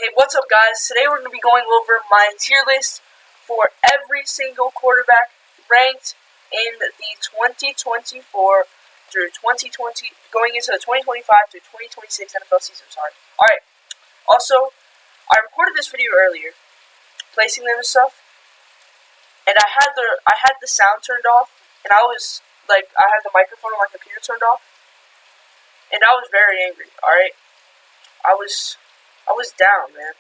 Hey, what's up, guys? Today we're going to be going over my tier list for every single quarterback ranked in the 2024 through 2020, going into the 2025 through 2026 NFL season. Alright. Also, I recorded this video earlier, placing them and stuff, and I had the sound turned off, and I had the microphone on my computer turned off, and I was very angry. Alright, I was down, man.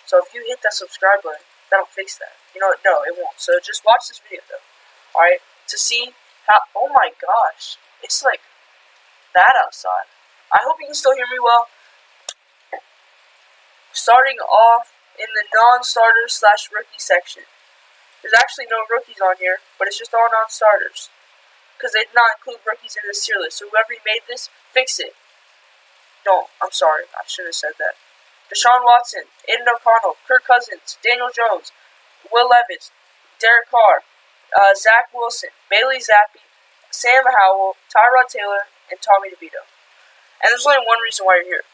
So if you hit that subscribe button, that'll fix that. You know, no, it won't. So just watch this video, though. Alright? To see how, oh my gosh. It's like bad outside. I hope you can still hear me well. Starting off in the non-starters / rookie section. There's actually no rookies on here, but it's just all non-starters. Because they did not include rookies in this tier list. So whoever made this, fix it. No, I'm sorry. I shouldn't have said that. Deshaun Watson, Aiden O'Connell, Kirk Cousins, Daniel Jones, Will Levis, Derek Carr, Zach Wilson, Bailey Zappi, Sam Howell, Tyrod Taylor, and Tommy DeVito. And there's only one reason why you're here.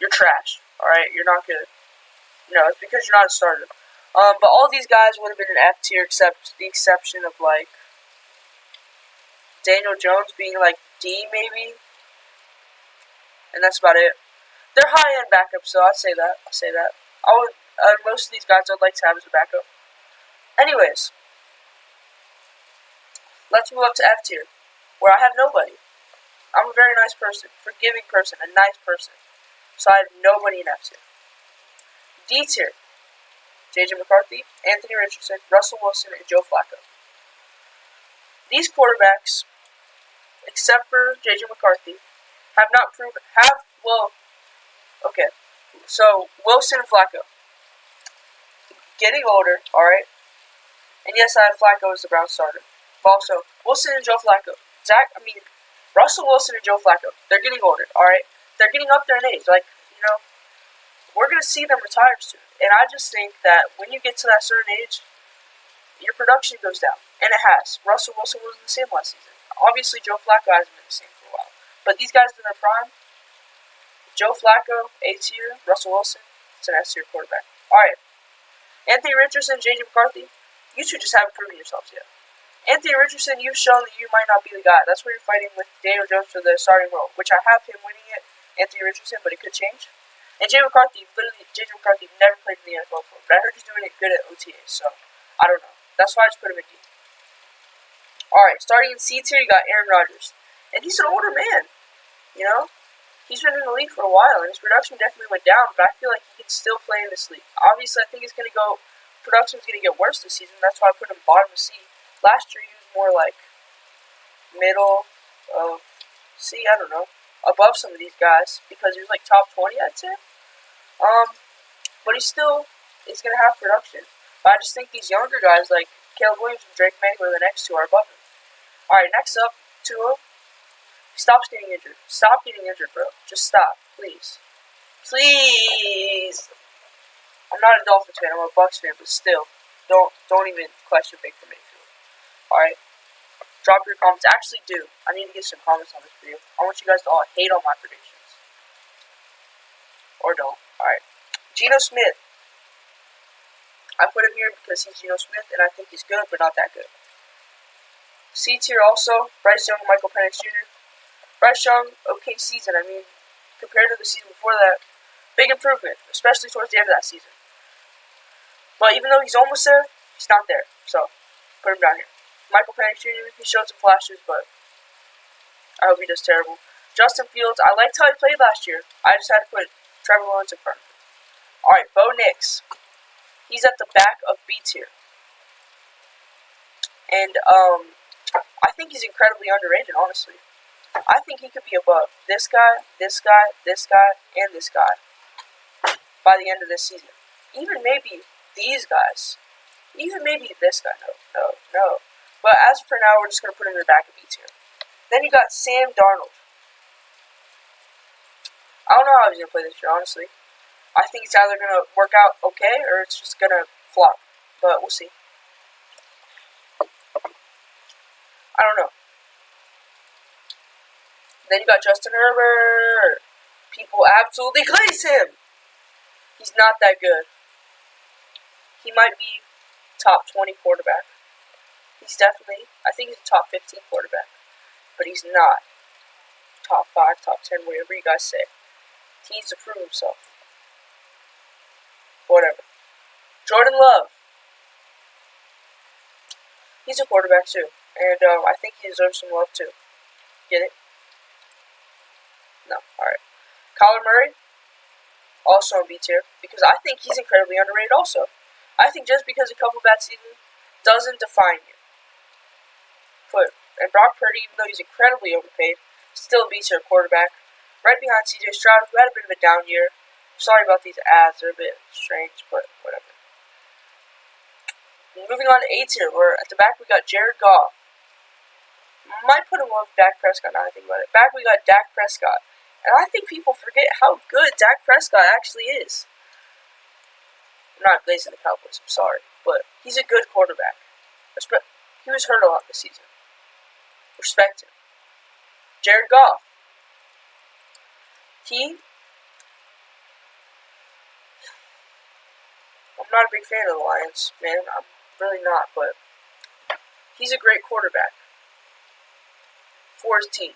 You're trash. Alright? You're not good. No, it's because you're not a starter. But all these guys would have been an F tier, except the exception of, like, Daniel Jones being, like, D, maybe. And that's about it. They're high-end backups, so I'd say that. Most of these guys I'd like to have as a backup. Anyways, let's move up to F tier, where I have nobody. I'm a very nice person, forgiving person, a nice person. So I have nobody in F tier. D tier, J.J. McCarthy, Anthony Richardson, Russell Wilson, and Joe Flacco. These quarterbacks, except for J.J. McCarthy, have not proven, okay, so Wilson and Flacco, getting older, alright, and yes, I have Flacco as the Browns starter, but also, Wilson and Joe Flacco, Russell Wilson and Joe Flacco, they're getting older, alright, they're getting up there in age, we're going to see them retire soon, and I just think that when you get to that certain age, your production goes down, and it has. Russell Wilson wasn't the same last season, obviously Joe Flacco hasn't been the same for a while, but these guys in their prime, Joe Flacco, A tier, Russell Wilson, it's an S tier quarterback. Alright. Anthony Richardson, J.J. McCarthy, you two just haven't proven yourselves yet. Anthony Richardson, you've shown that you might not be the guy. That's why you're fighting with Daniel Jones for the starting role, which I have him winning it, Anthony Richardson, but it could change. And J.J. McCarthy never played in the NFL before, but I heard he's doing it good at OTAs, so I don't know. That's why I just put him in D. Alright, starting in C tier, you got Aaron Rodgers. And he's an older man, He's been in the league for a while, and his production definitely went down, but I feel like he can still play in this league. Obviously, I think production's going to get worse this season. That's why I put him bottom of C. Last year, he was more like middle of C, I don't know, above some of these guys, because he was like top 20, I'd say. But he still is going to have production. But I just think these younger guys, like Caleb Williams and Drake May, who are the next two, are above him. Alright, next up, Tua. Stop getting injured. Stop getting injured, bro. Just stop, please. Please. I'm not a Dolphins fan. I'm a Bucs fan, but still, don't even question Baker Mayfield. All right. Drop your comments. Actually, do. I need to get some comments on this video. I want you guys to all hate on my predictions, or don't. All right. Geno Smith. I put him here because he's Geno Smith, and I think he's good, but not that good. C tier also. Bryce Young and Michael Penix Jr. Bryce Young, okay season. Compared to the season before that, big improvement, especially towards the end of that season. But even though he's almost there, he's not there. So, put him down here. Michael Penix Jr., he showed some flashes, but I hope he does terrible. Justin Fields, I liked how he played last year. I just had to put Trevor Lawrence in front of him. Alright, Bo Nix. He's at the back of B tier. And, I think he's incredibly underrated, honestly. I think he could be above this guy, and this guy by the end of this season. Even maybe these guys. Even maybe this guy. No. But as for now, we're just going to put him in the back of B tier. Then you got Sam Darnold. I don't know how he's going to play this year, honestly. I think it's either going to work out okay, or it's just going to flop. But we'll see. I don't know. Then you got Justin Herbert. People absolutely glaze him. He's not that good. He might be top 20 quarterback. He's definitely, I think he's a top 15 quarterback. But he's not top 5, top 10, whatever you guys say. He needs to prove himself. Whatever. Jordan Love. He's a quarterback too. And I think he deserves some love too. Get it? No. Alright. Kyler Murray. Also in B tier. Because I think he's incredibly underrated also. I think just because a couple bad seasons doesn't define you. And Brock Purdy, even though he's incredibly overpaid, still a B tier quarterback. Right behind CJ Stroud, who had a bit of a down year. Sorry about these ads, they're a bit strange, but whatever. Moving on to A tier, where at the back we got Jared Goff. Might put him above Dak Prescott now I think about it. Back we got Dak Prescott. And I think people forget how good Dak Prescott actually is. I'm not glazing the Cowboys, I'm sorry. But he's a good quarterback. He was hurt a lot this season. Respect him. Jared Goff. I'm not a big fan of the Lions, man. I'm really not, but he's a great quarterback for his team.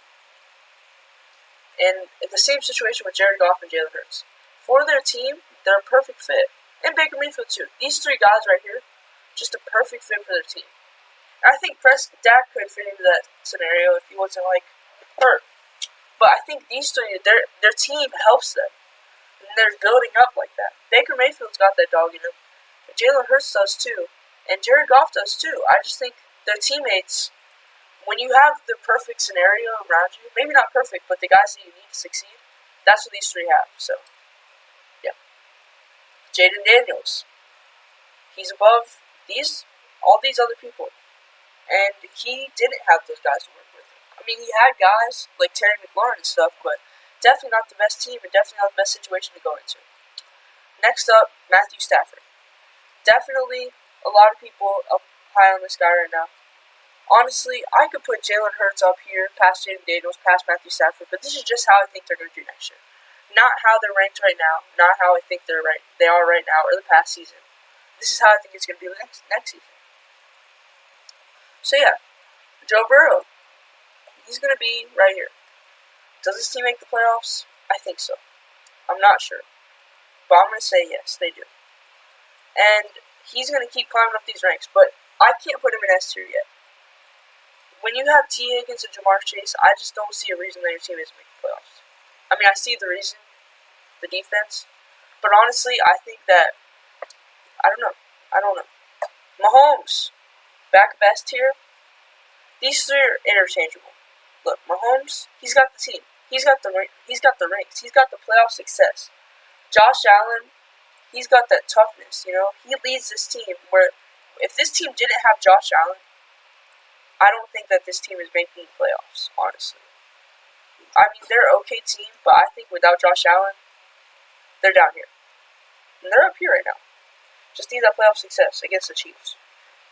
And in the same situation with Jared Goff and Jalen Hurts. For their team, they're a perfect fit. And Baker Mayfield too. These three guys right here, just a perfect fit for their team. And I think Dak could fit into that scenario if he wasn't hurt. But I think these three, their team helps them. And they're building up like that. Baker Mayfield's got that dog in him. Jalen Hurts does too. And Jared Goff does too. I just think their teammates, when you have the perfect scenario around you, maybe not perfect, but the guys that you need to succeed, that's what these three have. So, yeah. Jaden Daniels. He's above all these other people. And he didn't have those guys to work with him. I mean, he had guys like Terry McLaurin and stuff, but definitely not the best team and definitely not the best situation to go into. Next up, Matthew Stafford. Definitely a lot of people up high on this guy right now. Honestly, I could put Jalen Hurts up here, past Jaden Daniels, past Matthew Stafford, but this is just how I think they're going to do next year. Not how they're ranked right now, not how I think they are right now, or the past season. This is how I think it's going to be next season. So yeah, Joe Burrow. He's going to be right here. Does this team make the playoffs? I think so. I'm not sure. But I'm going to say yes, they do. And he's going to keep climbing up these ranks, but I can't put him in S tier yet. When you have T. Higgins and Jamar Chase, I just don't see a reason that your team isn't making the playoffs. I mean, I see the reason, the defense, but honestly, I think that, I don't know. Mahomes, back of S tier. These three are interchangeable. Look, Mahomes, he's got the team. He's got the rings. He's got the playoff success. Josh Allen, he's got that toughness, you know. He leads this team where if this team didn't have Josh Allen, I don't think that this team is making the playoffs, honestly. I mean, they're an okay team, but I think without Josh Allen, they're down here. And they're up here right now. Just need that playoff success against the Chiefs.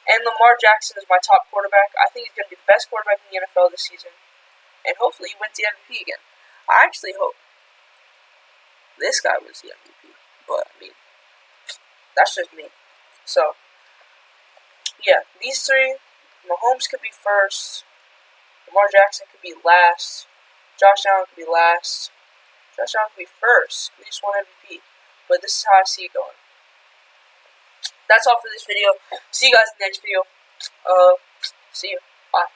And Lamar Jackson is my top quarterback. I think he's going to be the best quarterback in the NFL this season. And hopefully he wins the MVP again. I actually hope this guy wins the MVP. But, I mean, that's just me. So, yeah, these three, Mahomes could be first. Lamar Jackson could be last. Josh Allen could be last. Josh Allen could be first. We just won MVP. But this is how I see it going. That's all for this video. See you guys in the next video. See you. Bye.